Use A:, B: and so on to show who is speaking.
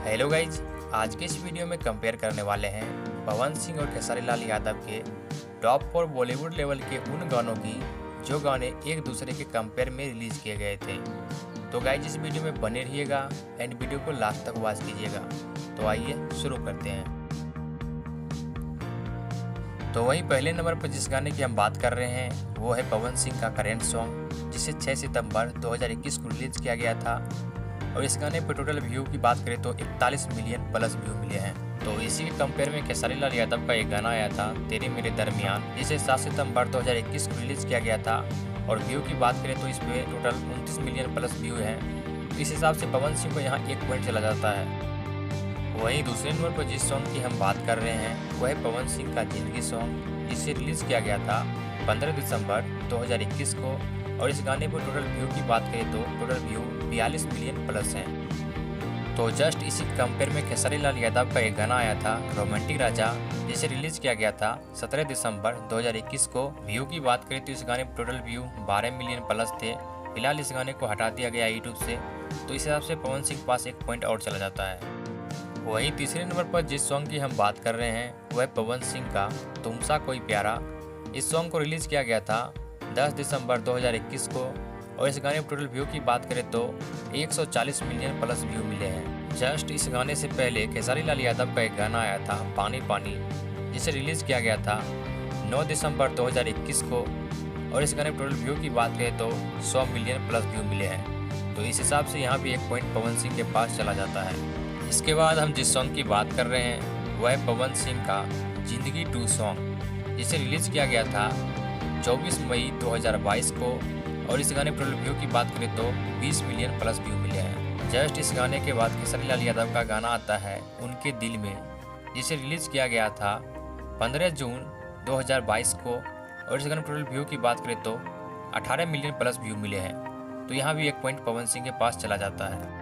A: Hello guys, आज के इस वीडियो में कंपेयर करने वाले हैं पवन सिंह और खेसारी लाल यादव के टॉप 4 बॉलीवुड लेवल के उन गानों की जो गाने एक दूसरे के कंपेयर में रिलीज किए गए थे। तो गाइज इस वीडियो में बने रहिएगा एंड वीडियो को लास्ट तक वॉच कीजिएगा। तो आइए शुरू करते हैं। तो वहीं पहले नंबर पर जिस गाने की हम बात कर रहे हैं वो है पवन सिंह का करेंट सॉन्ग, जिसे 6 सितंबर 2021 को रिलीज किया गया था। और इस गाने पर टोटल व्यू की बात करें तो 41 मिलियन प्लस व्यू मिले हैं। तो इसी के कंपेयर में खेसारी लाल यादव का एक गाना आया था तेरे मेरे दरमियान, जिसे 7 सितंबर 2021 को रिलीज किया गया था। और व्यू की बात करें तो इस पे टोटल 29 मिलियन प्लस व्यू है। तो इस हिसाब से पवन सिंह को यहाँ 1 पॉइंट चला जाता है। वहीं दूसरे नंबर पर जिस सॉन्ग की हम बात कर रहे हैं वो है पवन सिंह का जिंदगी सॉन्ग, जिसे रिलीज किया गया था 15 दिसंबर 2021 को। और इस गाने पर टोटल व्यू की बात करें तो टोटल व्यू 42 मिलियन प्लस हैं। तो जस्ट इसी कंपेयर में खेसारी लाल यादव का एक गाना आया था रोमांटिक राजा, जिसे रिलीज किया गया था 17 दिसंबर 2021 को। व्यू की बात करें तो इस गाने पर टोटल व्यू 12 मिलियन प्लस थे। फिलहाल इस गाने को हटा दिया गया यूट्यूब से, तो इस हिसाब से पवन सिंह के पास 1 पॉइंट और चला जाता है। वहीं तीसरे नंबर पर जिस सॉन्ग की हम बात कर रहे हैं वह पवन सिंह का तुमसा कोई प्यारा। इस सॉन्ग को रिलीज किया गया था 10 दिसंबर 2021 को। और इस गाने पर टोटल व्यू की बात करें तो 140 मिलियन प्लस व्यू मिले हैं। जस्ट इस गाने से पहले खेसारी लाल यादव का एक गाना आया था पानी पानी, जिसे रिलीज किया गया था 9 दिसंबर 2021 को। और इस गाने पर टोटल व्यू की बात करें तो 100 मिलियन प्लस व्यू मिले हैं। तो इस हिसाब से यहाँ भी 1 पॉइंट पवन सिंह के पास चला जाता है। इसके बाद हम जिस सॉन्ग की बात कर रहे हैं वह है पवन सिंह का जिंदगी 2 सॉन्ग, जिसे रिलीज किया गया था 24 मई 2022 को। और इस गाने पर व्यू की बात करें तो 20 मिलियन प्लस व्यू मिले हैं। जस्ट इस गाने के बाद खेसारी लाल यादव का गाना आता है उनके दिल में, जिसे रिलीज किया गया था 15 जून 2022 को। और इस गाने पर व्यू की बात करें तो 18 मिलियन प्लस व्यू मिले हैं। तो यहाँ भी 1 पॉइंट पवन सिंह के पास चला जाता है।